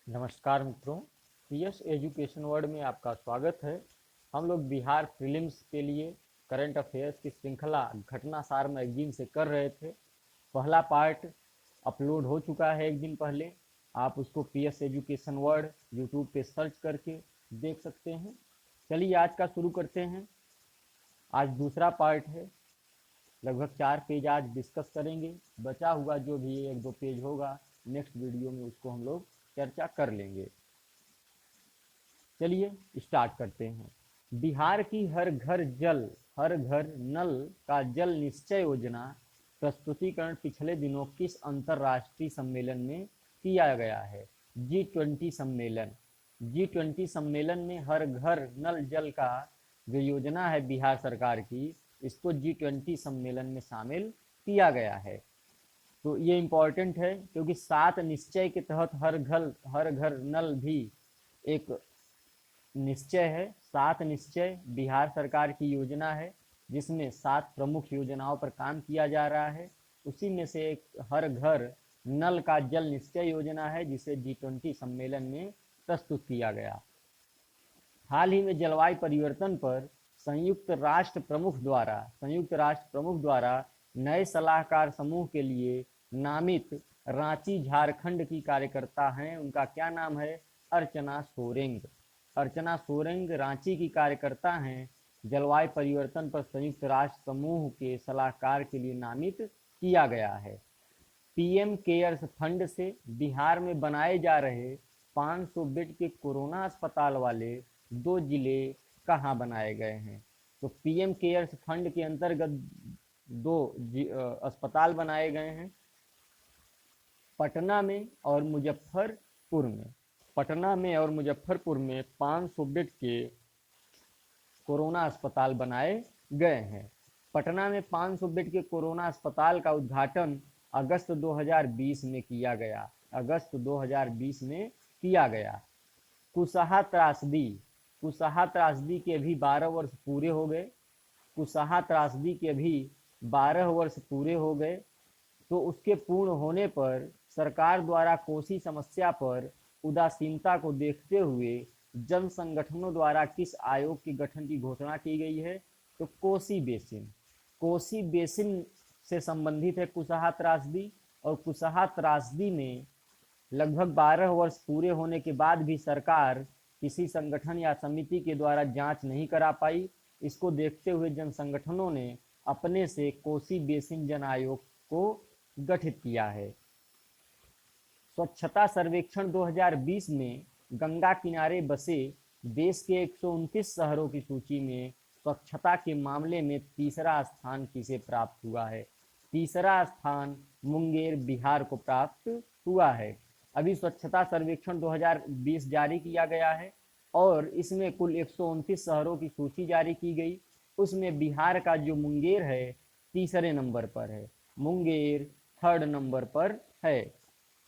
नमस्कार मित्रों, PS education world में आपका स्वागत है। हम लोग बिहार प्रीलिम्स के लिए करंट अफेयर्स की श्रृंखला घटनासार मैगजीन से कर रहे थे। पहला पार्ट अपलोड हो चुका है एक दिन पहले। आप उसको पीएस एजुकेशन वर्ल्ड यूट्यूब पे सर्च करके देख सकते हैं। चलिए आज का शुरू करते हैं। आज दूसरा पार्ट है, लगभग 4 पेज आज डिस्कस करेंगे। बचा हुआ जो भी 1-2 पेज होगा नेक्स्ट वीडियो में उसको हम लोग चर्चा कर लेंगे। चलिए स्टार्ट करते हैं। बिहार की हर घर जल हर घर नल का जल निश्चय योजना प्रस्तुतिकरण पिछले दिनों किस अंतर्राष्ट्रीय सम्मेलन में किया गया है? G20 सम्मेलन। G20 सम्मेलन में हर घर नल जल का जो योजना है बिहार सरकार की, इसको G20 सम्मेलन में शामिल किया गया है। तो ये इम्पोर्टेंट है क्योंकि 7 निश्चय के तहत हर घर नल भी एक निश्चय है। 7 निश्चय बिहार सरकार की योजना है जिसमें 7 प्रमुख योजनाओं पर काम किया जा रहा है। उसी में से एक हर घर नल का जल निश्चय योजना है जिसे G20 सम्मेलन में प्रस्तुत किया गया। हाल ही में जलवायु परिवर्तन पर संयुक्त राष्ट्र प्रमुख द्वारा नए सलाहकार समूह के लिए नामित रांची झारखंड की कार्यकर्ता हैं। उनका क्या नाम है? अर्चना सोरेंग। अर्चना सोरेंग रांची की कार्यकर्ता हैं। जलवायु परिवर्तन पर संयुक्त राष्ट्र समूह के सलाहकार के लिए नामित किया गया है। पीएम केयर्स फंड से बिहार में बनाए जा रहे 500 बेड के कोरोना अस्पताल वाले 2 जिले कहाँ बनाए गए हैं? तो पीएम केयर्स फंड के अंतर्गत 2 अस्पताल बनाए गए हैं, पटना में और मुजफ्फरपुर में। पटना में और मुजफ्फरपुर में 500 बेड के कोरोना अस्पताल बनाए गए हैं। पटना में 500 बेड के कोरोना अस्पताल का उद्घाटन अगस्त 2020 में किया गया। अगस्त 2020 में किया गया। कुशहा त्रासदी के अभी 12 वर्ष पूरे हो गए। कुशहा त्रासदी के अभी 12 वर्ष पूरे हो गए। तो उसके पूर्ण होने पर सरकार द्वारा कोसी समस्या पर उदासीनता को देखते हुए जन संगठनों द्वारा किस आयोग के गठन की घोषणा की गई है? तो कोसी बेसिन से संबंधित है कुशहा त्रासदी। और कुशहा त्रासदी में लगभग 12 वर्ष पूरे होने के बाद भी सरकार किसी संगठन या समिति के द्वारा जांच नहीं करा पाई। इसको देखते हुए जन संगठनों ने अपने से कोसी बेसिन जन आयोग को गठित किया है। स्वच्छता सर्वेक्षण 2020 में गंगा किनारे बसे देश के 129 शहरों की सूची में स्वच्छता के मामले में तीसरा स्थान किसे प्राप्त हुआ है? तीसरा स्थान मुंगेर बिहार को प्राप्त हुआ है। अभी स्वच्छता सर्वेक्षण 2020 जारी किया गया है और इसमें कुल 129 शहरों की सूची जारी की गई। उसमें बिहार का जो मुंगेर है तीसरे नंबर पर है। मुंगेर 3rd नंबर पर है।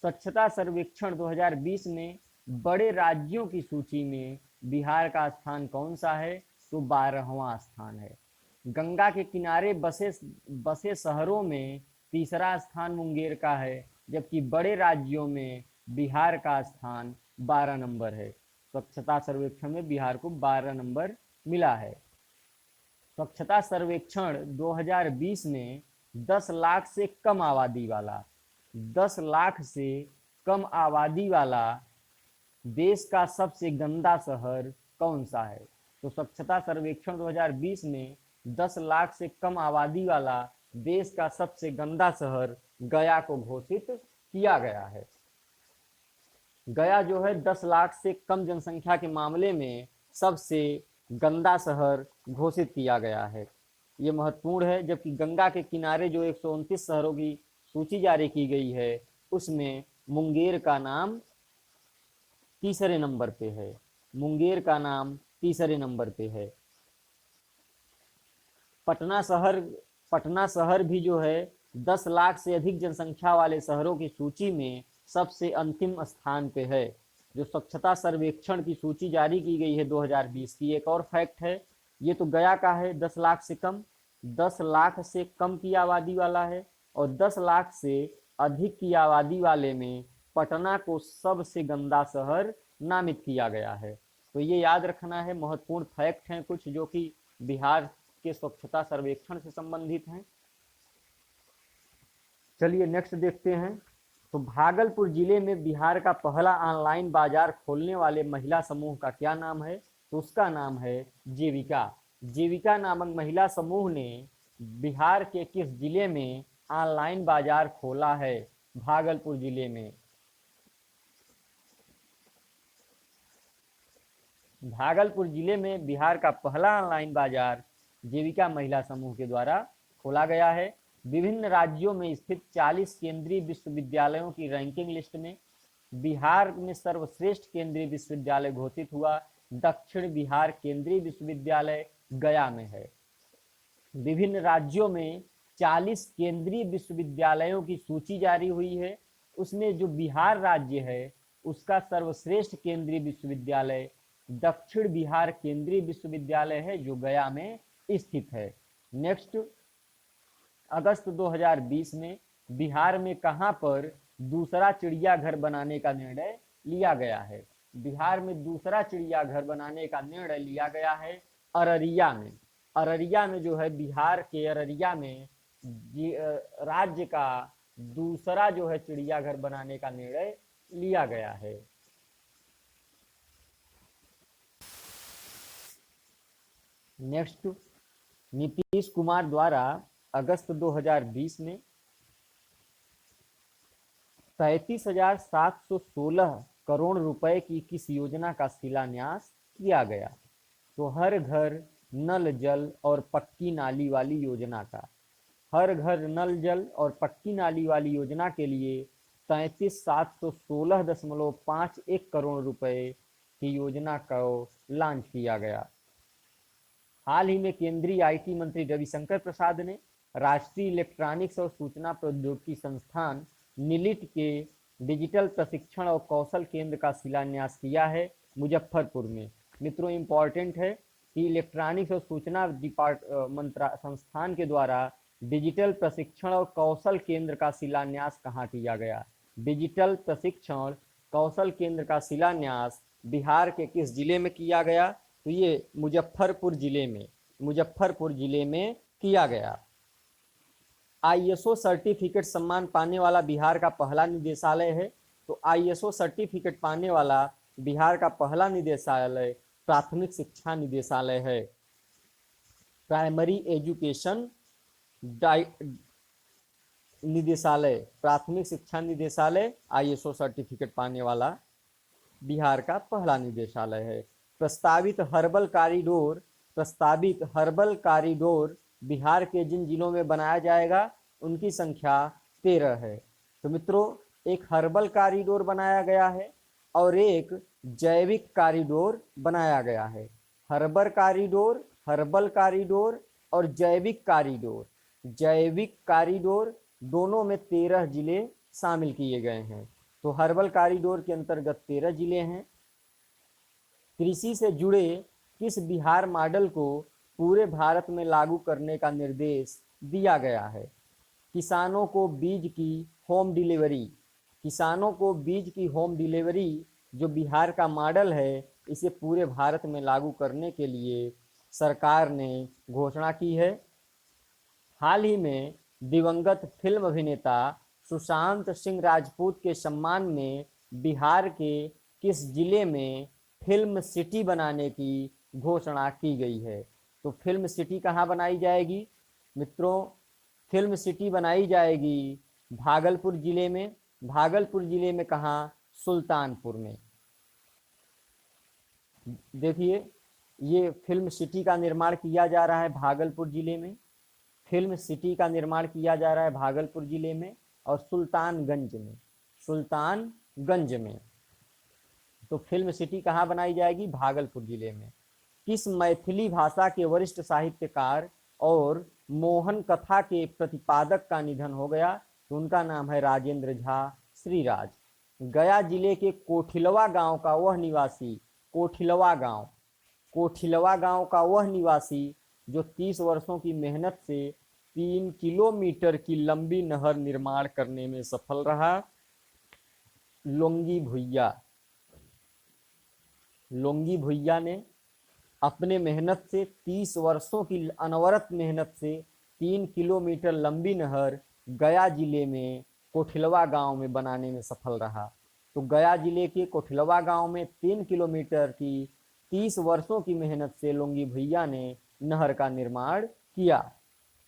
स्वच्छता सर्वेक्षण 2020 में बड़े राज्यों की सूची में बिहार का स्थान कौन सा है? तो 12वां स्थान है। गंगा के किनारे बसे शहरों में तीसरा स्थान मुंगेर का है, जबकि बड़े राज्यों में बिहार का स्थान 12 नंबर है। स्वच्छता सर्वेक्षण में बिहार को 12 नंबर मिला है। स्वच्छता सर्वेक्षण 2020 में 10 लाख से कम आबादी वाला 10 लाख से कम आबादी वाला देश का सबसे गंदा शहर कौन सा है? तो स्वच्छता सर्वेक्षण 2020 में 10 लाख से कम आबादी वाला देश का सबसे गंदा शहर गया को घोषित किया गया है। गया जो है 10 लाख से कम जनसंख्या के मामले में सबसे गंदा शहर घोषित किया गया है। ये महत्वपूर्ण है। जबकि गंगा के किनारे जो 129 शहरों की सूची जारी की गई है उसमें मुंगेर का नाम तीसरे नंबर पे है। मुंगेर का नाम तीसरे नंबर पे है। पटना शहर भी जो है 10 लाख से अधिक जनसंख्या वाले शहरों की सूची में सबसे अंतिम स्थान पे है। जो स्वच्छता सर्वेक्षण की सूची जारी की गई है 2020 की, एक और फैक्ट है, ये तो गया का है 10 लाख से कम, 10 लाख से कम की आबादी वाला है और 10 लाख से अधिक की आबादी वाले में पटना को सबसे गंदा शहर नामित किया गया है। तो ये याद रखना है, महत्वपूर्ण फैक्ट हैं कुछ जो कि बिहार के स्वच्छता सर्वेक्षण से संबंधित हैं। चलिए नेक्स्ट देखते हैं। तो भागलपुर जिले में बिहार का पहला ऑनलाइन बाजार खोलने वाले महिला समूह का क्या नाम है? तो उसका नाम है जीविका। जीविका नामक महिला समूह ने बिहार के किस जिले में ऑनलाइन बाजार खोला है? भागलपुर जिले में। भागलपुर जिले में बिहार का पहला ऑनलाइन बाजार जीविका महिला समूह के द्वारा खोला गया है। विभिन्न राज्यों में स्थित 40 केंद्रीय विश्वविद्यालयों की रैंकिंग लिस्ट में बिहार में सर्वश्रेष्ठ केंद्रीय विश्वविद्यालय घोषित हुआ। दक्षिण बिहार केंद्रीय विश्वविद्यालय गया में है। विभिन्न राज्यों में 40 केंद्रीय विश्वविद्यालयों की सूची जारी हुई है। उसमें जो बिहार राज्य है उसका सर्वश्रेष्ठ केंद्रीय विश्वविद्यालय दक्षिण बिहार केंद्रीय विश्वविद्यालय है जो गया में स्थित है। नेक्स्ट, अगस्त 2020 में बिहार में कहां पर दूसरा चिड़ियाघर बनाने का निर्णय लिया गया है? बिहार में दूसरा चिड़ियाघर बनाने का निर्णय लिया गया है अररिया में। अररिया में जो है, बिहार के अररिया में राज्य का दूसरा जो है चिड़ियाघर बनाने का निर्णय लिया गया है। नेक्स्ट, नीतीश कुमार द्वारा अगस्त 2020 में 33,716 करोड़ रुपए की किस योजना का शिलान्यास किया गया? तो हर घर नल जल और पक्की नाली वाली योजना का। हर घर नल जल और पक्की नाली वाली योजना के लिए 33,716.51 करोड़ रुपए की योजना को लॉन्च किया गया। हाल ही में केंद्रीय आईटी मंत्री रविशंकर प्रसाद ने राष्ट्रीय इलेक्ट्रॉनिक्स और सूचना प्रौद्योगिकी संस्थान निलिट के डिजिटल प्रशिक्षण और कौशल केंद्र का शिलान्यास किया है मुजफ्फरपुर में। मित्रों, इंपॉर्टेंट है कि इलेक्ट्रॉनिक्स और सूचना संस्थान के द्वारा डिजिटल प्रशिक्षण और कौशल केंद्र का शिलान्यास कहाँ किया गया? डिजिटल प्रशिक्षण कौशल केंद्र का शिलान्यास बिहार के किस जिले में किया गया? तो ये मुजफ्फरपुर जिले में किया गया। आईएसओ सर्टिफिकेट सम्मान पाने वाला बिहार का पहला निदेशालय है। तो आईएसओ सर्टिफिकेट पाने वाला बिहार का पहला निदेशालय प्राथमिक शिक्षा निदेशालय है। प्राइमरी एजुकेशन निदेशालय, प्राथमिक शिक्षा निदेशालय आईएसओ सर्टिफिकेट पाने वाला बिहार का पहला निदेशालय है। प्रस्तावित हर्बल कॉरिडोर बिहार के जिन जिलों में बनाया जाएगा उनकी संख्या 13 है। तो मित्रों, एक हर्बल कॉरिडोर बनाया गया है और एक जैविक कॉरिडोर बनाया गया है। हर्बल कॉरिडोर और जैविक कॉरिडोर दोनों में 13 जिले शामिल किए गए हैं। तो हर्बल कॉरिडोर के अंतर्गत 13 जिले हैं। कृषि से जुड़े किस बिहार मॉडल को पूरे भारत में लागू करने का निर्देश दिया गया है? किसानों को बीज की होम डिलीवरी जो बिहार का मॉडल है, इसे पूरे भारत में लागू करने के लिए सरकार ने घोषणा की है। हाल ही में दिवंगत फिल्म अभिनेता सुशांत सिंह राजपूत के सम्मान में बिहार के किस जिले में फिल्म सिटी बनाने की घोषणा की गई है? तो फिल्म सिटी कहाँ बनाई जाएगी? मित्रों, फिल्म सिटी बनाई जाएगी भागलपुर जिले में। भागलपुर जिले में कहाँ? सुल्तानपुर में। देखिए, ये फिल्म सिटी का निर्माण किया जा रहा है भागलपुर जिले में। फिल्म सिटी का निर्माण किया जा रहा है भागलपुर जिले में और सुल्तानगंज में। तो फिल्म सिटी कहाँ बनाई जाएगी? भागलपुर जिले में। किस मैथिली भाषा के वरिष्ठ साहित्यकार और मोहन कथा के प्रतिपादक का निधन हो गया? तो उनका नाम है राजेंद्र झा श्रीराज। गया जिले के कोठिलवा गांव का वह निवासी जो 30 वर्षों की मेहनत से 3 किलोमीटर की लंबी नहर निर्माण करने में सफल रहा, लोंगी भुइया। लोंगी भुइया ने अपने मेहनत से 30 वर्षों की अनवरत मेहनत से 3 किलोमीटर लंबी नहर गया जिले में कोठिलवा गांव में बनाने में सफल रहा। तो गया जिले के कोठिलवा गांव में 3 किलोमीटर की 30 वर्षों की मेहनत से लोंगी भुइया ने नहर का निर्माण किया।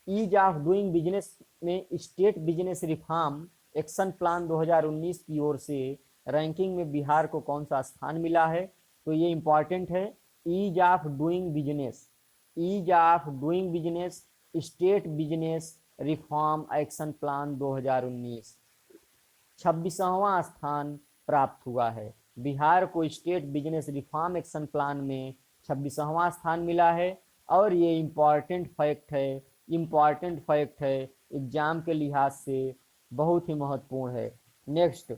ईज ऑफ डूइंग बिजनेस में state business reform action plan 2019 की ओर से रैंकिंग में बिहार को कौन सा स्थान मिला है? तो ये इंपॉर्टेंट है। Ease of doing business, ease of doing business state business reform action plan 2019 26वां स्थान प्राप्त हुआ है। बिहार को state business reform action plan में 26वां स्थान मिला है। और ये इम्पॉर्टेंट फैक्ट है, इम्पॉर्टेंट फैक्ट है, एग्जाम के लिहाज से बहुत ही महत्वपूर्ण है। नेक्स्ट,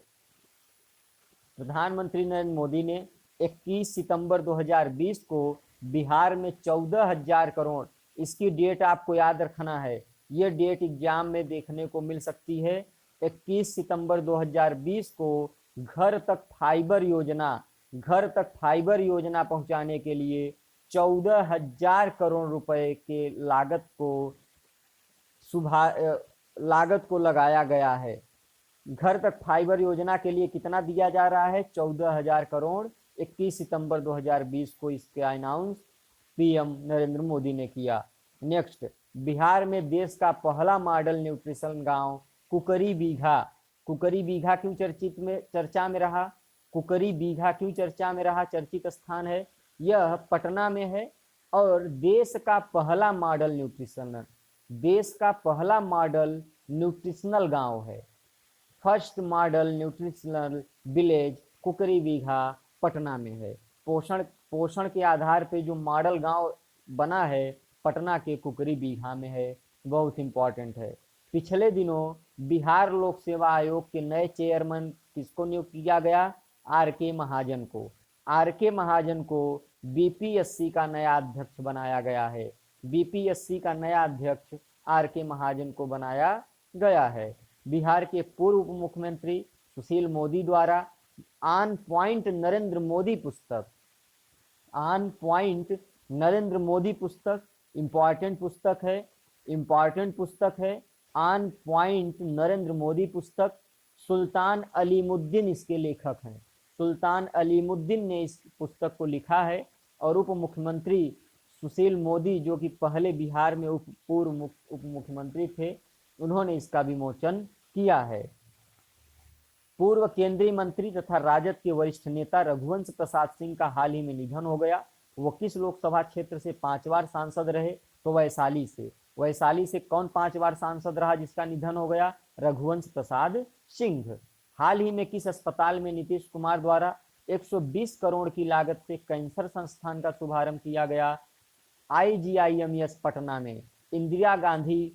प्रधानमंत्री नरेंद्र मोदी ने 21 सितंबर 2020 को बिहार में 14,000 करोड़, इसकी डेट आपको याद रखना है, ये डेट एग्जाम में देखने को मिल सकती है। 21 सितंबर 2020 को घर तक फाइबर योजना, घर तक फाइबर योजना पहुंचाने के लिए 14,000 करोड़ रुपए के लागत को लगाया गया है। घर तक फाइबर योजना के लिए कितना दिया जा रहा है? 14,000 करोड़। 21 सितंबर 2020 को इसके अनाउंस पीएम नरेंद्र मोदी ने किया। नेक्स्ट, बिहार में देश का पहला मॉडल न्यूट्रिशन गांव कुकरी बीघा, कुकरी बीघा क्यों चर्चा में रहा? कुकरी बीघा क्यों चर्चा में रहा, चर्चित स्थान है? यह पटना में है और देश का पहला मॉडल न्यूट्रिशनल, देश का पहला मॉडल न्यूट्रिशनल गांव है। फर्स्ट मॉडल न्यूट्रिशनल विलेज कुकरी बीघा पटना में है। पोषण के आधार पे जो मॉडल गांव बना है पटना के कुकरी बीघा में है, बहुत इंपॉर्टेंट है। पिछले दिनों बिहार लोक सेवा आयोग के नए चेयरमैन किसको नियुक्त किया गया? आर के महाजन को। आर के महाजन को बीपीएससी का नया अध्यक्ष बनाया गया है। बीपीएससी का नया अध्यक्ष आर के महाजन को बनाया गया है। बिहार के पूर्व उप मुख्यमंत्री सुशील मोदी द्वारा ऑन पॉइंट नरेंद्र मोदी पुस्तक, ऑन पॉइंट नरेंद्र मोदी पुस्तक इंपॉर्टेंट पुस्तक है, इंपॉर्टेंट पुस्तक है। ऑन पॉइंट नरेंद्र मोदी पुस्तक सुल्तान अलीमुद्दीन इसके लेखक हैं। सुल्तान अलीमुद्दीन ने इस पुस्तक को लिखा है और उप मुख्यमंत्री सुशील मोदी, जो कि पहले बिहार में पूर्व उप मुख्यमंत्री थे, उन्होंने इसका विमोचन किया है। पूर्व केंद्रीय मंत्री तथा राजद के वरिष्ठ नेता रघुवंश प्रसाद सिंह का हाल ही में निधन हो गया। वो किस लोकसभा क्षेत्र से 5 बार सांसद रहे? तो वैशाली से। वैशाली से कौन 5 बार सांसद रहा जिसका निधन हो गया? रघुवंश प्रसाद सिंह। हाल ही में किस अस्पताल में नीतीश कुमार द्वारा 120 करोड़ की लागत से कैंसर संस्थान का शुभारंभ किया गया? IGIMS पटना में। इंदिरा गांधी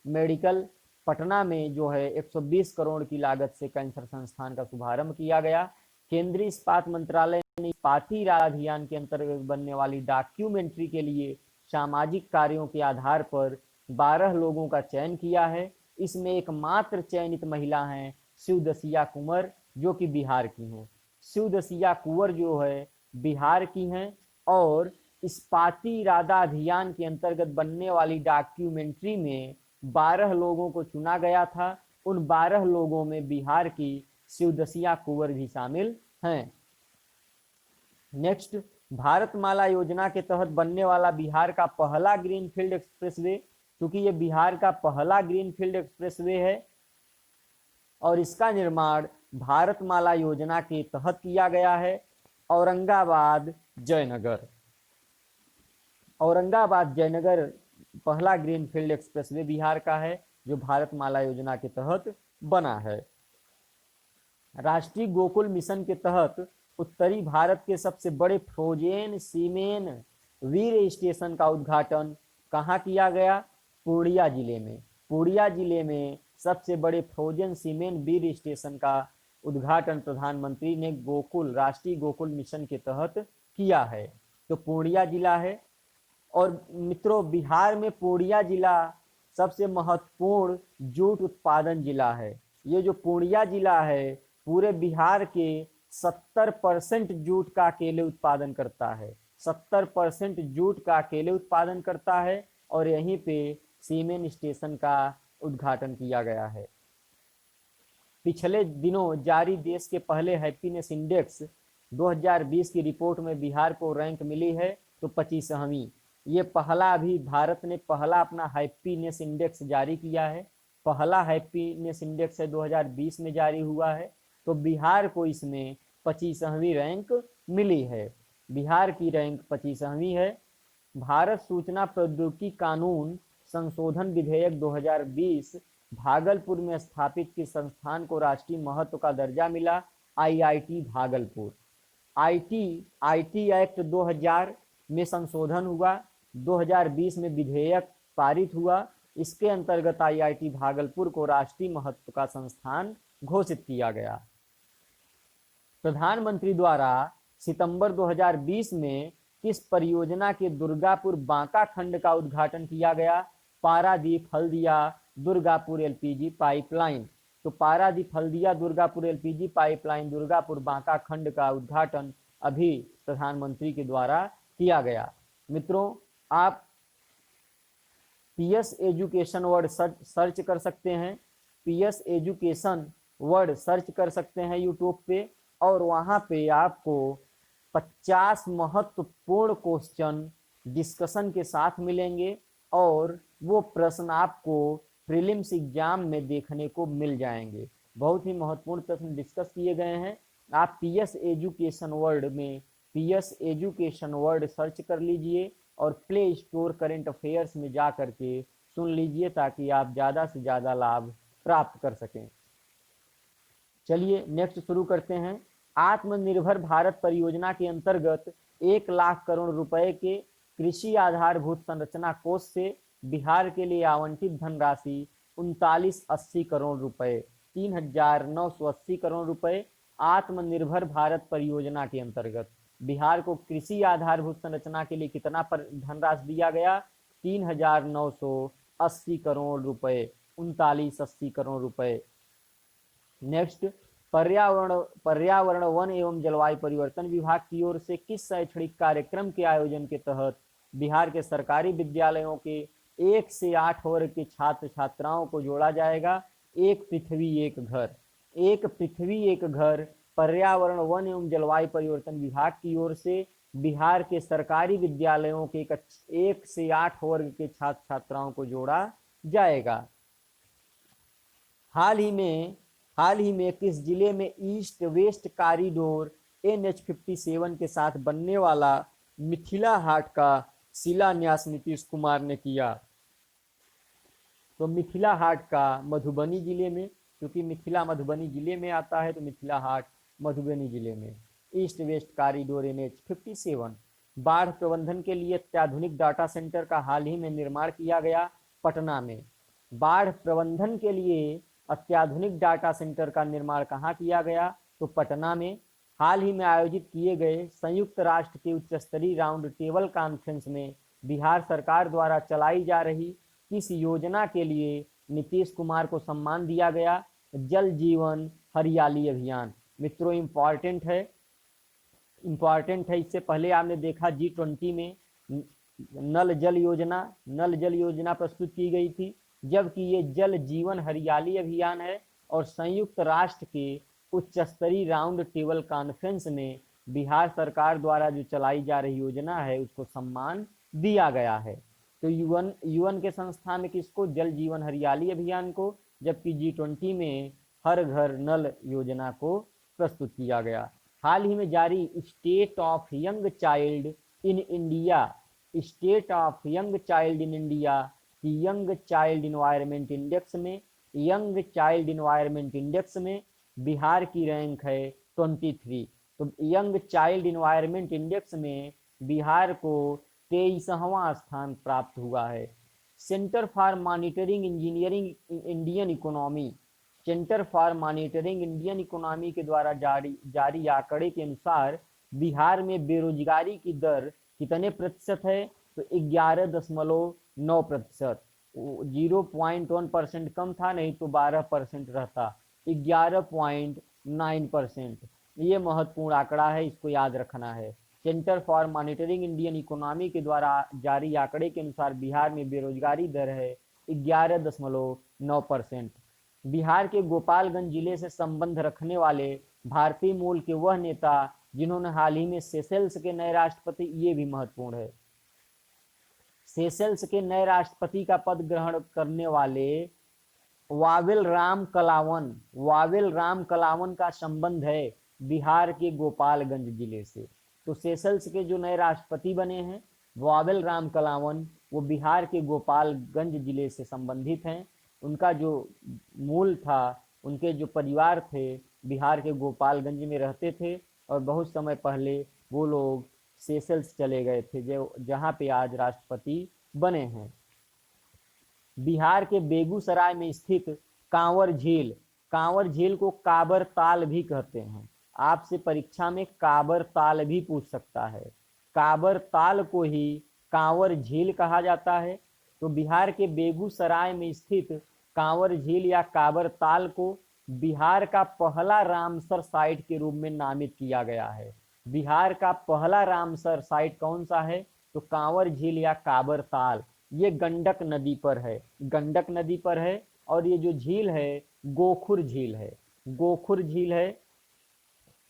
मेडिकल पटना में जो है 120 करोड़ की लागत से कैंसर संस्थान का शुभारंभ किया गया। केंद्रीय इस्पात मंत्रालय ने इस्पाती अभियान के अंतर्गत बनने वाली डॉक्यूमेंट्री के लिए सामाजिक कार्यों के आधार पर 12 लोगों का चयन किया है। इसमें एकमात्र चयनित महिला हैं शिवदसिया कुंवर, जो कि बिहार की हैं। शिवदसिया कुंवर जो है बिहार की हैं और इस्पाती इरादा अभियान के अंतर्गत बनने वाली डॉक्यूमेंट्री में 12 लोगों को चुना गया था। उन 12 लोगों में बिहार की शिवदसिया कुंवर भी शामिल हैं। नेक्स्ट, भारतमाला योजना के तहत बनने वाला बिहार का पहला ग्रीनफील्ड एक्सप्रेसवे, क्योंकि ये बिहार का पहला ग्रीनफील्ड एक्सप्रेसवे है और इसका निर्माण भारतमाला योजना के तहत किया गया है। औरंगाबाद जयनगर, औरंगाबाद जयनगर पहला ग्रीनफील्ड एक्सप्रेसवे बिहार का है जो भारतमाला योजना के तहत बना है। राष्ट्रीय गोकुल मिशन के तहत उत्तरी भारत के सबसे बड़े फ्रोजेन सीमेन वीर स्टेशन का उद्घाटन कहाँ किया गया? पूर्णिया जिले में। पूर्णिया जिले में सबसे बड़े फ्रोजन सीमेन वीर स्टेशन का उद्घाटन प्रधानमंत्री ने राष्ट्रीय गोकुल मिशन के तहत किया है। तो पूर्णिया जिला है। और मित्रों, बिहार में पूर्णिया जिला सबसे महत्वपूर्ण जूट उत्पादन जिला है। ये जो पूर्णिया जिला है पूरे बिहार के 70% जूट का अकेले उत्पादन करता है। 70% जूट का अकेले उत्पादन करता है और यहीं पे सीमेंट स्टेशन का उद्घाटन किया गया है। पिछले दिनों जारी देश के पहले हैप्पीनेस इंडेक्स 2020 की रिपोर्ट में बिहार को रैंक मिली है तो 25वीं। ये पहला अभी भारत ने पहला अपना हैप्पीनेस इंडेक्स जारी किया है। पहला हैप्पीनेस इंडेक्स है 2020 में जारी हुआ है, तो बिहार को इसमें 25वीं रैंक मिली है। बिहार की रैंक 25वीं है। भारत सूचना प्रौद्योगिकी कानून संशोधन विधेयक 2020 भागलपुर में स्थापित किस संस्थान को राष्ट्रीय महत्व का दर्जा मिला? आईआईटी भागलपुर। आईटी एक्ट 2000 में संशोधन हुआ, 2020 में विधेयक पारित हुआ। इसके अंतर्गत आईआईटी भागलपुर को राष्ट्रीय महत्व का संस्थान घोषित किया गया। प्रधानमंत्री द्वारा सितंबर 2020 में किस परियोजना के दुर्गापुर बांका खंड का उद्घाटन किया गया? Paradip Haldia Durgapur LPG pipeline. तो पारादीप हल्दिया दुर्गापुर एलपीजी पाइपलाइन दुर्गापुर बांका खंड का उद्घाटन अभी प्रधानमंत्री के द्वारा किया गया। मित्रों, आप पीएस एजुकेशन वर्ड सर्च कर सकते हैं। पीएस एजुकेशन वर्ड सर्च कर सकते हैं यूट्यूब पे, और वहाँ पे आपको 50 महत्वपूर्ण क्वेश्चन डिस्कशन के साथ मिलेंगे और वो प्रश्न आपको प्रीलिम्स एग्जाम में देखने को मिल जाएंगे। बहुत ही महत्वपूर्ण प्रश्न डिस्कस किए गए हैं। आप पीएस एजुकेशन वर्ड में पीएस एजुकेशन वर्ड सर्च कर लीजिए और प्ले स्टोर करंट अफेयर्स में जा करके सुन लीजिए ताकि आप ज़्यादा से ज़्यादा लाभ प्राप्त कर सकें। चलिए नेक्स्ट शुरू करते हैं। आत्मनिर्भर भारत परियोजना के अंतर्गत 1 लाख करोड़ रुपए के कृषि आधारभूत संरचना कोष से बिहार के लिए आवंटित धनराशि 3980 करोड़ रुपए, 3980 करोड़ रुपए आत्मनिर्भर भारत परियोजना के अंतर्गत बिहार को कृषि आधारभूत संरचना के लिए कितना धनराशि दिया गया? 3980 करोड़ रुपए, 3980 करोड़ रुपए। नेक्स्ट, पर्यावरण वन एवं जलवायु परिवर्तन विभाग की ओर से किस शैक्षणिक कार्यक्रम के आयोजन के तहत बिहार के सरकारी विद्यालयों के 1 से 8 वर्ग के छात्र छात्राओं को जोड़ा जाएगा? एक पृथ्वी एक घर। एक पृथ्वी एक घर पर्यावरण वन एवं जलवायु परिवर्तन विभाग की ओर से बिहार के सरकारी विद्यालयों के 1 से 8 वर्ग के छात्र छात्राओं को जोड़ा जाएगा। हाल ही में किस जिले में ईस्ट वेस्ट कॉरिडोर NH57 के साथ बनने वाला मिथिला हाट का शिलान्यास नीतीश कुमार ने किया? तो मिथिला हाट का मधुबनी जिले में, क्योंकि मिथिला मधुबनी जिले में आता है तो मिथिला हाट मधुबनी जिले में। East west corridor NH57। बाढ़ प्रबंधन के लिए अत्याधुनिक डाटा सेंटर का हाल ही में निर्माण किया गया पटना में। बाढ़ प्रबंधन के लिए अत्याधुनिक डाटा सेंटर का निर्माण कहाँ किया गया? तो पटना में। हाल ही में आयोजित किए गए संयुक्त राष्ट्र के उच्च स्तरीय राउंड टेबल कॉन्फ्रेंस में बिहार सरकार द्वारा चलाई जा रही किस योजना के लिए नीतीश कुमार को सम्मान दिया गया? जल जीवन हरियाली अभियान। मित्रों, इम्पॉर्टेंट है। इससे पहले आपने देखा G20 में नल जल योजना प्रस्तुत की गई थी, जबकि ये जल जीवन हरियाली अभियान है और संयुक्त राष्ट्र के उच्च स्तरीय राउंड टेबल कॉन्फ्रेंस में बिहार सरकार द्वारा जो चलाई जा रही योजना है उसको सम्मान दिया गया है। तो यूएन के संस्था में किसको? जल जीवन हरियाली अभियान को, जबकि G20 में हर घर नल योजना को प्रस्तुत किया गया। हाल ही में जारी state of young child in India की यंग चाइल्ड इन्वायरमेंट इंडेक्स में बिहार की रैंक है 23। तो यंग चाइल्ड इन्वायरमेंट इंडेक्स में बिहार को 23वां स्थान प्राप्त हुआ है। Centre for monitoring Indian economy के द्वारा जारी आंकड़े के अनुसार बिहार में बेरोजगारी की दर कितने प्रतिशत है? तो 11.9%। 0.1% कम था, नहीं तो 12% रहता। 11.9%। ये महत्वपूर्ण आंकड़ा है, इसको याद रखना है। Centre for monitoring Indian economy के द्वारा जारी आंकड़े के अनुसार बिहार में बेरोजगारी दर है 11.9%। बिहार के गोपालगंज जिले से संबंध रखने वाले भारतीय मूल के वह नेता जिन्होंने हाल ही में सेशेल्स के नए राष्ट्रपति, ये भी महत्वपूर्ण है, सेशेल्स के नए राष्ट्रपति का पद ग्रहण करने वाले वावेल राम कलावन का संबंध है बिहार के गोपालगंज जिले से। तो सेशेल्स के जो नए राष्ट्रपति बने हैं वावेल राम कलावन, वो बिहार के गोपालगंज जिले से संबंधित हैं। उनका जो मूल था, उनके जो परिवार थे बिहार के गोपालगंज में रहते थे और बहुत समय पहले वो लोग सेशेल्स चले गए थे, जो जहाँ पे आज राष्ट्रपति बने हैं। बिहार के बेगूसराय में स्थित कांवर झील को काबर ताल भी कहते हैं। आपसे परीक्षा में काबर ताल भी पूछ सकता है। काबर ताल को ही कांवर झील कहा जाता है। तो बिहार के बेगूसराय में स्थित कांवर झील या काबर ताल को बिहार का पहला रामसर साइट के रूप में नामित किया गया है। बिहार का पहला रामसर साइट कौन सा है? तो कांवर झील या काबर ताल। ये गंडक नदी पर है, गंडक नदी पर है। और ये जो झील है गोखुर झील है, गोखुर झील है।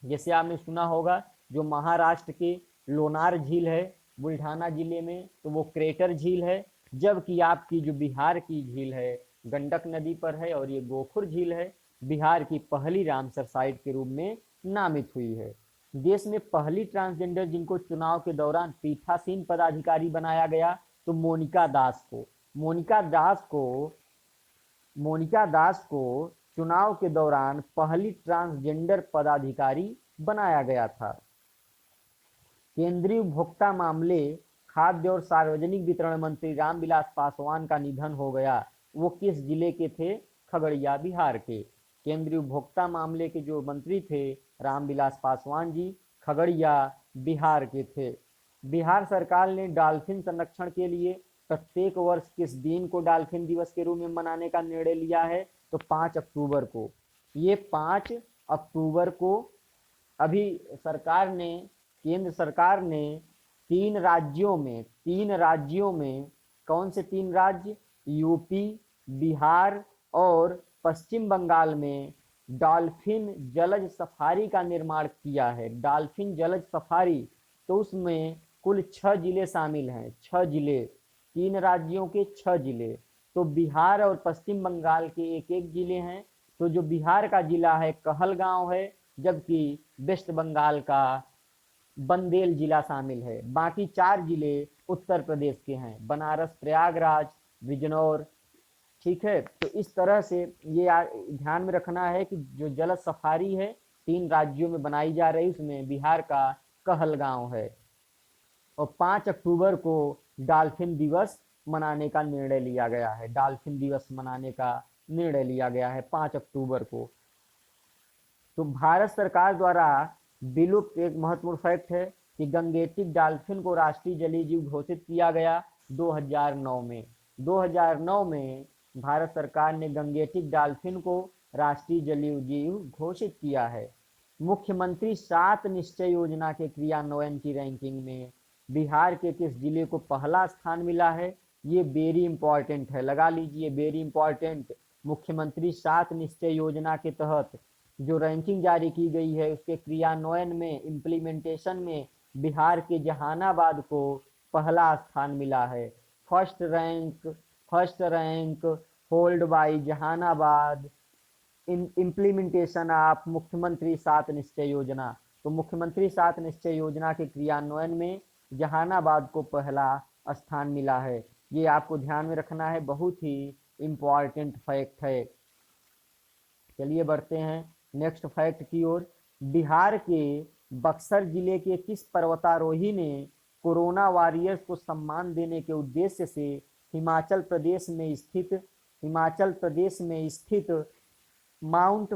जैसे आपने सुना होगा जो महाराष्ट्र के लोनार झील है बुल्ढाना जिले में, तो वो क्रेटर झील है। जबकि आपकी जो बिहार की झील है गंडक नदी पर है और ये गोखुर झील है, बिहार की पहली रामसर साइट के रूप में नामित हुई है। देश में पहली ट्रांसजेंडर जिनको चुनाव के दौरान पीठासीन पदाधिकारी बनाया गया, तो मोनिका दास को चुनाव के दौरान पहली ट्रांसजेंडर पदाधिकारी बनाया गया था। केंद्रीय उपभोक्ता मामले, खाद्य और सार्वजनिक वितरण मंत्री रामविलास पासवान का निधन हो गया। वो किस जिले के थे? खगड़िया, बिहार के। केंद्रीय उपभोक्ता मामले के जो मंत्री थे रामविलास पासवान जी, खगड़िया, बिहार के थे। बिहार सरकार ने डॉल्फिन संरक्षण के लिए प्रत्येक वर्ष किस दिन को डॉल्फिन दिवस के रूप में मनाने का निर्णय लिया है? तो 5 अक्टूबर को। ये 5 अक्टूबर को अभी केंद्र सरकार ने 3 राज्यों में कौन से 3 राज्य? यूपी, बिहार और पश्चिम बंगाल में डॉल्फिन जलज सफारी का निर्माण किया है। डॉल्फिन जलज सफारी, तो उसमें कुल 6 जिले शामिल हैं। 6 जिले, 3 राज्यों के 6 जिले। तो बिहार और पश्चिम बंगाल के एक एक जिले हैं। तो जो बिहार का जिला है कहलगांव है, जबकि वेस्ट बंगाल का बंदेल जिला शामिल है। बाकी 4 जिले उत्तर प्रदेश के हैं, बनारस, प्रयागराज, बिजनौर। ठीक है, तो इस तरह से ये ध्यान में रखना है कि जो जल सफारी है 3 राज्यों में बनाई जा रही, उसमें बिहार का कहलगांव है। और 5 अक्टूबर को डॉल्फिन दिवस मनाने का निर्णय लिया गया है। डॉल्फिन दिवस मनाने का निर्णय लिया गया है 5 अक्टूबर को। तो भारत सरकार द्वारा विलुप्त, एक महत्वपूर्ण फैक्ट है कि गंगेटिक डॉल्फिन को राष्ट्रीय जलीय जीव घोषित किया गया 2009 में। 2009 में भारत सरकार ने गंगेटिक डॉल्फिन को राष्ट्रीय जलीय जीव घोषित किया है। मुख्यमंत्री 7 निश्चय योजना के क्रियान्वयन की रैंकिंग में बिहार के किस जिले को पहला स्थान मिला है? ये वेरी इंपॉर्टेंट है, लगा लीजिए, वेरी इंपॉर्टेंट। मुख्यमंत्री 7 निश्चय योजना के तहत जो रैंकिंग जारी की गई है, उसके क्रियान्वयन में, इम्प्लीमेंटेशन में बिहार के जहानाबाद को पहला स्थान मिला है। First rank hold by Jehanabad in implementation of मुख्यमंत्री 7 निश्चय योजना। तो मुख्यमंत्री 7 निश्चय योजना के क्रियान्वयन में जहानाबाद को पहला स्थान मिला है। ये आपको ध्यान में रखना है, बहुत ही इम्पॉर्टेंट फैक्ट है। चलिए बढ़ते हैं नेक्स्ट फैक्ट की ओर। बिहार के बक्सर जिले के किस पर्वतारोही ने कोरोना वॉरियर्स को सम्मान देने के उद्देश्य से हिमाचल प्रदेश में स्थित माउंट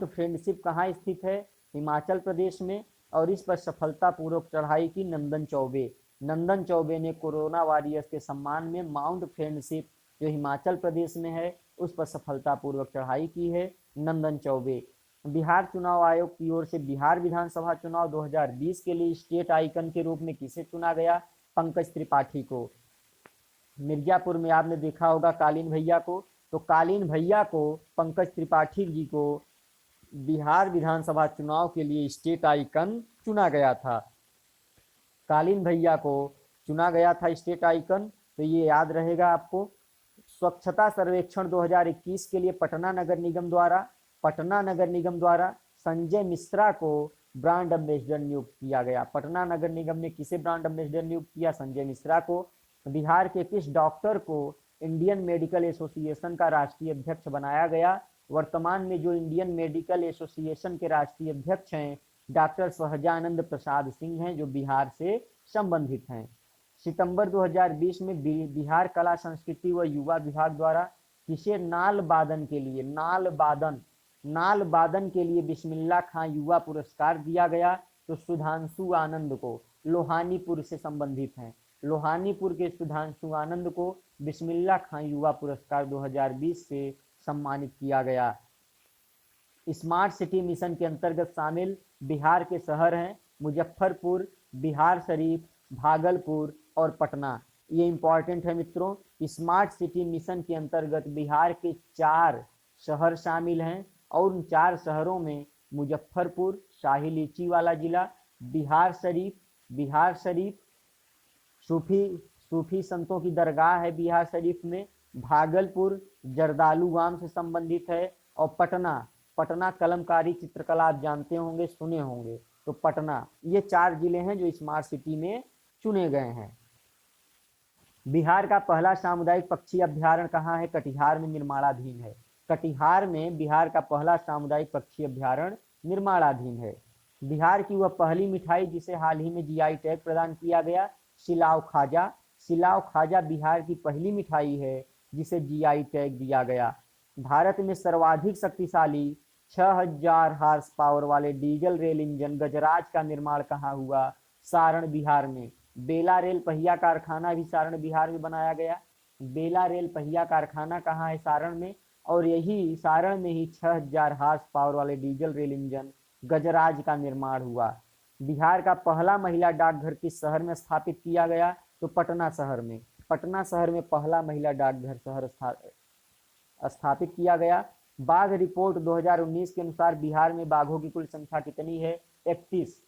फ्रेंडशिप कहाँ स्थित है? हिमाचल प्रदेश में। और इस पर सफलतापूर्वक चढ़ाई की नंदन चौबे ने कोरोना वॉरियर्स के सम्मान में माउंट फ्रेंडशिप जो हिमाचल प्रदेश में है उस पर सफलतापूर्वक चढ़ाई की है। नंदन चौबे। बिहार चुनाव आयोग की ओर से बिहार विधानसभा चुनाव 2020 के लिए स्टेट आइकन के रूप में किसे चुना गया? पंकज त्रिपाठी को। मिर्जापुर में आपने देखा होगा कालीन भैया को, तो कालीन भैया को, पंकज त्रिपाठी जी को बिहार विधानसभा चुनाव के लिए स्टेट आइकन चुना गया था। कालीन भैया को चुना गया था स्टेट आइकन, तो ये याद रहेगा आपको। स्वच्छता सर्वेक्षण 2021 के लिए पटना नगर निगम द्वारा संजय मिश्रा को ब्रांड एम्बेसडर नियुक्त किया गया। पटना नगर निगम ने किसे ब्रांड एम्बेसडर नियुक्त किया? संजय मिश्रा को। बिहार के किस डॉक्टर को इंडियन मेडिकल एसोसिएशन का राष्ट्रीय अध्यक्ष बनाया गया? वर्तमान में जो इंडियन मेडिकल एसोसिएशन के राष्ट्रीय अध्यक्ष हैं डॉक्टर सहजानंद प्रसाद सिंह हैं, जो बिहार से संबंधित हैं। सितंबर 2020 में बिहार कला संस्कृति व युवा विभाग द्वारा किसे नाल बादन के लिए बिस्मिल्लाह खां युवा पुरस्कार दिया गया? तो सुधांशु आनंद को, लोहानीपुर से संबंधित हैं। लोहानीपुर के सुधांशु आनंद को बिस्मिल्लाह खां युवा पुरस्कार 2020 से सम्मानित किया गया। स्मार्ट सिटी मिशन के अंतर्गत शामिल बिहार के शहर हैं मुजफ्फरपुर, बिहार शरीफ, भागलपुर और पटना। ये इंपॉर्टेंट है मित्रों। स्मार्ट सिटी मिशन के अंतर्गत बिहार के 4 शहर शामिल हैं और उन 4 शहरों में मुजफ्फरपुर, शाही लीची वाला जिला, बिहार शरीफ सूफी संतों की दरगाह है बिहार शरीफ में, भागलपुर जर्दालू गांव से संबंधित है, और पटना कलमकारी चित्रकला आप जानते होंगे, सुने होंगे। तो पटना, ये 4 जिले हैं जो स्मार्ट सिटी में चुने गए हैं। बिहार का पहला सामुदायिक पक्षी अभ्यारण्य कहाँ है? कटिहार में निर्माणाधीन है। कटिहार में बिहार का पहला सामुदायिक पक्षी अभ्यारण्य निर्माणाधीन है। बिहार की वह पहली मिठाई जिसे हाल ही में जीआई टैग प्रदान किया गया? सिलाव खाजा बिहार की पहली मिठाई है जिसे जीआई टैग दिया गया। भारत में सर्वाधिक शक्तिशाली 6000 हार्स पावर वाले डीजल रेल इंजन गजराज का निर्माण कहाँ हुआ? सारण बिहार में। बेला रेल पहिया कारखाना भी सारण बिहार में बनाया गया। बेला रेल पहिया कारखाना कहाँ है? सारण में। और यही सारण में ही 6000 हार्स पावर वाले डीजल रेल इंजन गजराज का निर्माण हुआ। बिहार का पहला महिला डाकघर किस शहर में स्थापित किया गया? तो पटना शहर में। पटना शहर में पहला महिला डाकघर शहर स्थापित किया गया। बाघ रिपोर्ट 2019 के अनुसार बिहार में बाघों की कुल संख्या कितनी है? 31।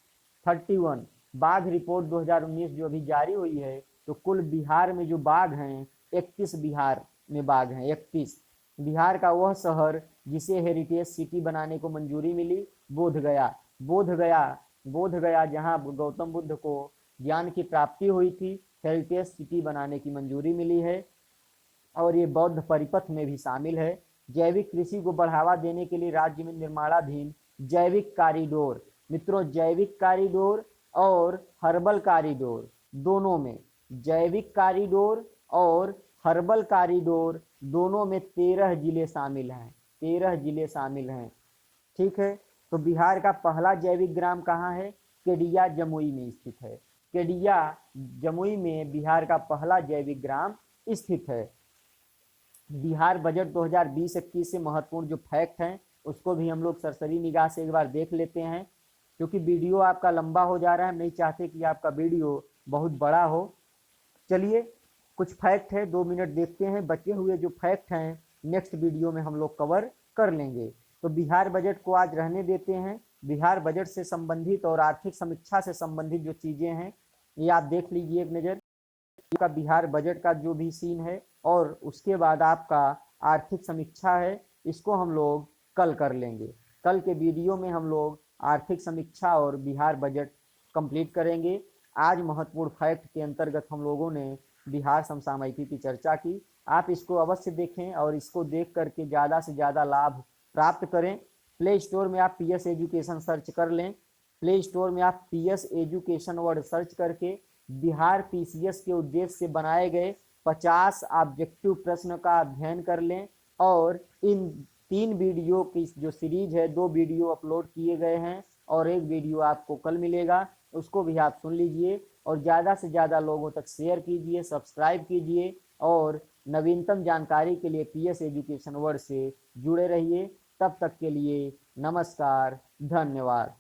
बाघ रिपोर्ट 2019 जो अभी जारी हुई है, तो कुल बिहार में जो बाघ हैं 31 बिहार में बाघ हैं, 31। बिहार का वह शहर जिसे हेरिटेज सिटी बनाने को मंजूरी मिली? बोधगया जहां गौतम बुद्ध को ज्ञान की प्राप्ति हुई थी, हेरिटेज सिटी बनाने की मंजूरी मिली है और ये बौद्ध परिपथ में भी शामिल है। जैविक कृषि को बढ़ावा देने के लिए राज्य में निर्माणाधीन जैविक कॉरिडोर, मित्रों जैविक कॉरिडोर और हर्बल कॉरिडोर दोनों में, जैविक कॉरिडोर और हर्बल कॉरिडोर दोनों में 13 जिले शामिल हैं, 13 जिले शामिल हैं। ठीक है, तो बिहार का पहला जैविक ग्राम कहाँ है? केडिया जमुई में स्थित है। केडिया जमुई में बिहार का पहला जैविक ग्राम स्थित है। बिहार बजट 2020-21 से महत्वपूर्ण जो फैक्ट हैं उसको भी हम लोग सरसरी निगाह से एक बार देख लेते हैं, क्योंकि वीडियो आपका लंबा हो जा रहा है, हम नहीं चाहते कि आपका वीडियो बहुत बड़ा हो। चलिए कुछ फैक्ट है 2 मिनट देखते हैं, बचे हुए जो फैक्ट हैं नेक्स्ट वीडियो में हम लोग कवर कर लेंगे। तो बिहार बजट को आज रहने देते हैं। बिहार बजट से संबंधित और आर्थिक समीक्षा से संबंधित जो चीजें हैं ये आप देख लीजिए एक नज़र, का बिहार बजट का जो भी सीन है और उसके बाद आपका आर्थिक समीक्षा है, इसको हम लोग कल कर लेंगे। कल के वीडियो में हम लोग आर्थिक समीक्षा और बिहार बजट कंप्लीट करेंगे। आज महत्वपूर्ण फैक्ट के अंतर्गत हम लोगों ने बिहार समसामयिकी की चर्चा की। आप इसको अवश्य देखें और इसको देख करके ज़्यादा से ज़्यादा लाभ प्राप्त करें। प्ले स्टोर में आप पीएस एजुकेशन सर्च कर लें, प्ले स्टोर में आप पीएस एजुकेशन वर्ड सर्च करके बिहार पीसीएस के उद्देश्य से बनाए गए 50 ऑब्जेक्टिव प्रश्न का अध्ययन कर लें और इन 3 वीडियो की जो सीरीज है 2 वीडियो अपलोड किए गए हैं और एक वीडियो आपको कल मिलेगा, उसको भी आप सुन लीजिए और ज़्यादा से ज़्यादा लोगों तक शेयर कीजिए, सब्सक्राइब कीजिए और नवीनतम जानकारी के लिए पीएस एजुकेशन वर्ल्ड से जुड़े रहिए। तब तक के लिए नमस्कार, धन्यवाद।